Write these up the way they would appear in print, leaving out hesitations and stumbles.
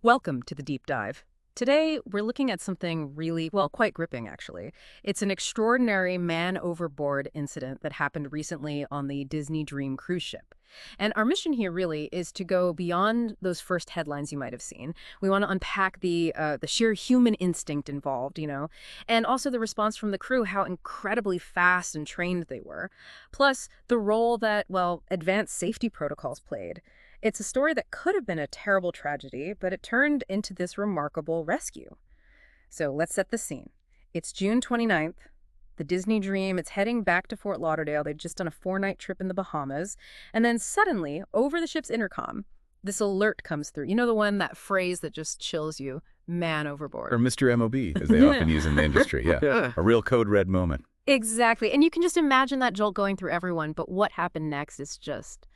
Welcome to the Deep Dive. Today, we're looking at something really, well, quite gripping, actually. It's an extraordinary man-overboard incident that happened recently on the Disney Dream cruise ship. And our mission here really is to go beyond those first headlines you might have seen. We want to unpack the sheer human instinct involved, and also the response from the crew, how incredibly fast and trained they were. Plus, the role that, well, advanced safety protocols played. It's a story that could have been a terrible tragedy, but it turned into this remarkable rescue. So let's set the scene. It's June 29th. The Disney Dream, it's heading back to Fort Lauderdale. They'd just done a 4-night trip in the Bahamas. And then suddenly, over the ship's intercom, this alert comes through. You know the one, that phrase that just chills you, man overboard. Or Mr. M.O.B, as they often use in the industry. Yeah. A real code red moment. Exactly. And you can just imagine that jolt going through everyone. But what happened next is just...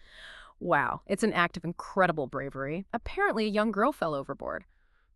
wow, it's an act of incredible bravery. Apparently, a young girl fell overboard.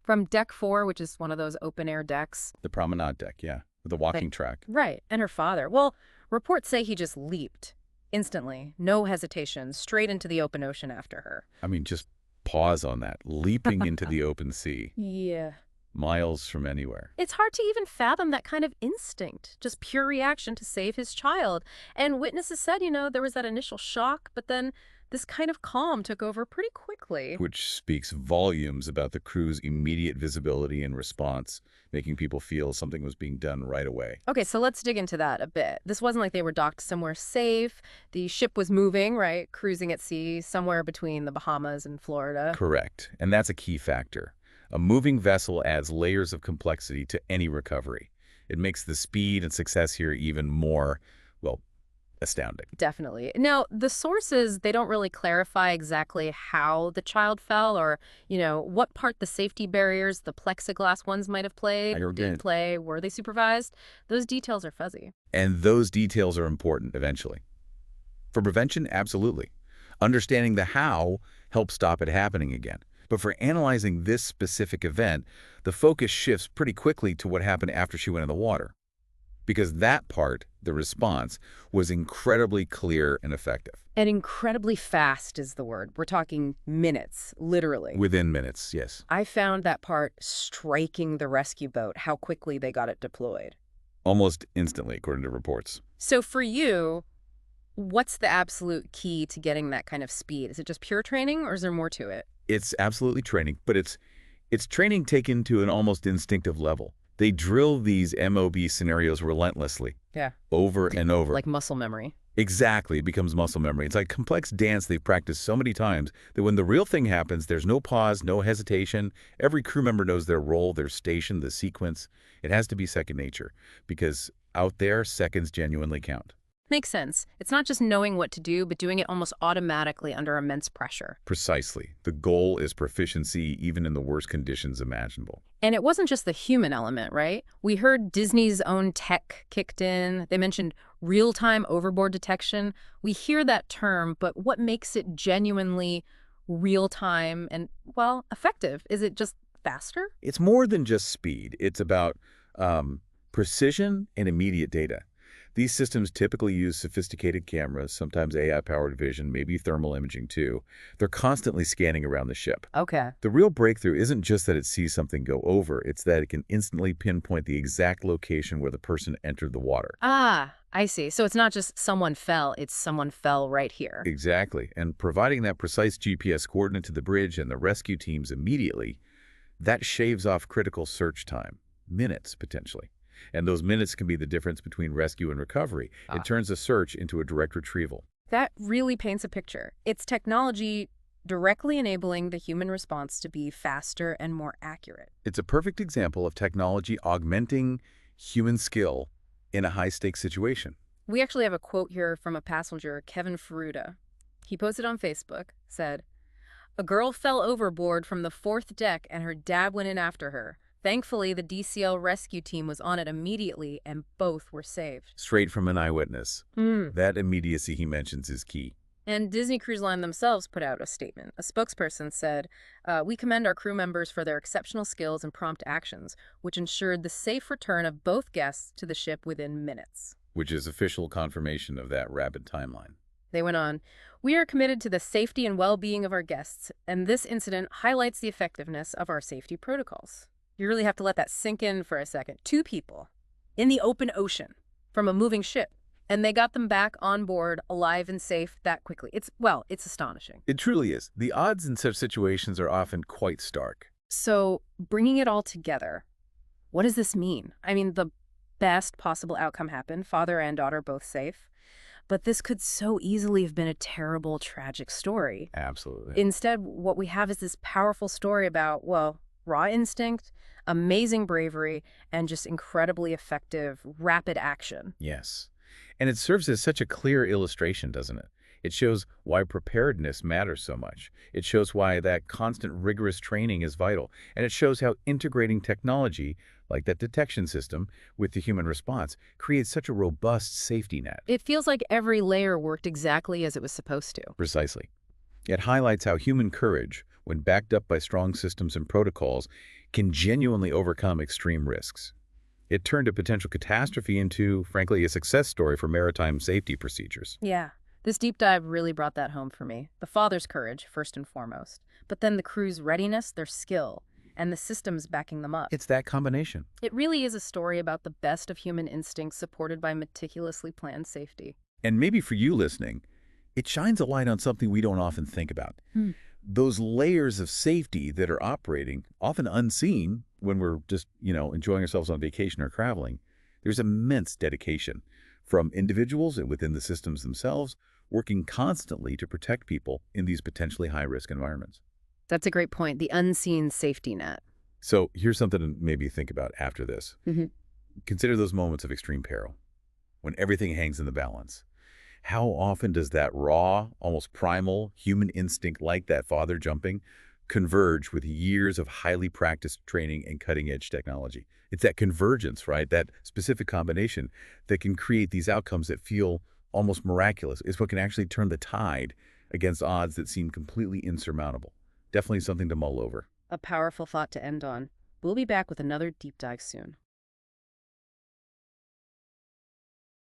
From deck 4, which is one of those open-air decks. The promenade deck, yeah, with the walking track. Right, and her father. Well, reports say he just leaped. Instantly, no hesitation, straight into the open ocean after her. I mean, just pause on that. Leaping into the open sea. Yeah. Miles from anywhere. It's hard to even fathom that kind of instinct, just pure reaction to save his child. And witnesses said, there was that initial shock, but then this kind of calm took over pretty quickly. Which speaks volumes about the crew's immediate visibility and response, making people feel something was being done right away. Okay, so let's dig into that a bit. This wasn't like they were docked somewhere safe. The ship was moving, right? Cruising at sea, somewhere between the Bahamas and Florida. Correct. And that's a key factor. A moving vessel adds layers of complexity to any recovery. It makes the speed and success here even more, well, astounding. Definitely. Now, the sources, they don't really clarify exactly how the child fell or, what part the safety barriers, the plexiglass ones might have played, didn't play, were they supervised? Those details are fuzzy. And those details are important eventually. For prevention, absolutely. Understanding the how helps stop it happening again. But for analyzing this specific event, the focus shifts pretty quickly to what happened after she went in the water. Because that part, the response, was incredibly clear and effective. And incredibly fast is the word. We're talking minutes, literally. Within minutes, yes. I found that part striking the rescue boat, how quickly they got it deployed. Almost instantly, according to reports. So for you, what's the absolute key to getting that kind of speed? Is it just pure training, or is there more to it? It's absolutely training, but it's training taken to an almost instinctive level. They drill these M.O.B scenarios relentlessly. Yeah. Over and over. Like muscle memory. Exactly. It becomes muscle memory. It's like complex dance they've practiced so many times that when the real thing happens, there's no pause, no hesitation. Every crew member knows their role, their station, the sequence. It has to be second nature because out there, seconds genuinely count. Makes sense. It's not just knowing what to do, but doing it almost automatically under immense pressure. Precisely. The goal is proficiency even in the worst conditions imaginable. And it wasn't just the human element, right? We heard Disney's own tech kicked in. They mentioned real-time overboard detection. We hear that term, but what makes it genuinely real-time and, well, effective? Is it just faster? It's more than just speed. It's about precision and immediate data. These systems typically use sophisticated cameras, sometimes AI-powered vision, maybe thermal imaging too. They're constantly scanning around the ship. Okay. The real breakthrough isn't just that it sees something go over, it's that it can instantly pinpoint the exact location where the person entered the water. Ah, I see. So it's not just someone fell, it's someone fell right here. Exactly. And providing that precise GPS coordinate to the bridge and the rescue teams immediately, that shaves off critical search time. Minutes, potentially. And those minutes can be the difference between rescue and recovery. It turns a search into a direct retrieval. That really paints a picture. It's technology directly enabling the human response to be faster and more accurate. It's a perfect example of technology augmenting human skill in a high-stakes situation. We actually have a quote here from a passenger, Kevin Ferruda. He posted on Facebook, said, "A girl fell overboard from the 4th deck and her dad went in after her. Thankfully, the DCL rescue team was on it immediately, and both were saved." Straight from an eyewitness. That immediacy he mentions is key. And Disney Cruise Line themselves put out a statement. A spokesperson said, "We commend our crew members for their exceptional skills and prompt actions, which ensured the safe return of both guests to the ship within minutes." Which is official confirmation of that rapid timeline. They went on, We are committed to the safety and well-being of our guests, and this incident highlights the effectiveness of our safety protocols. You really have to let that sink in for a second. Two people in the open ocean from a moving ship, and they got them back on board alive and safe that quickly. It's astonishing. It truly is. The odds in such situations are often quite stark. So, bringing it all together, what does this mean? I mean, the best possible outcome happened, father and daughter both safe, but this could so easily have been a terrible, tragic story. Absolutely. Instead, what we have is this powerful story about, well, raw instinct, amazing bravery, and just incredibly effective, rapid action. Yes. And it serves as such a clear illustration, doesn't it? It shows why preparedness matters so much. It shows why that constant rigorous training is vital. And it shows how integrating technology, like that detection system, with the human response creates such a robust safety net. It feels like every layer worked exactly as it was supposed to. Precisely. It highlights how human courage, when backed up by strong systems and protocols, can genuinely overcome extreme risks. It turned a potential catastrophe into, frankly, a success story for maritime safety procedures. Yeah. This deep dive really brought that home for me. The father's courage, first and foremost, but then the crew's readiness, their skill, and the systems backing them up. It's that combination. It really is a story about the best of human instincts supported by meticulously planned safety. And maybe for you listening, it shines a light on something we don't often think about. Those layers of safety that are operating, often unseen when we're just, enjoying ourselves on vacation or traveling. There's immense dedication from individuals and within the systems themselves, working constantly to protect people in these potentially high-risk environments. That's a great point, the unseen safety net. So here's something to maybe think about after this. Consider those moments of extreme peril, when everything hangs in the balance. How often does that raw, almost primal human instinct like that father jumping converge with years of highly practiced training and cutting-edge technology? It's that convergence, right? That specific combination that can create these outcomes that feel almost miraculous. It's what can actually turn the tide against odds that seem completely insurmountable. Definitely something to mull over. A powerful thought to end on. We'll be back with another deep dive soon.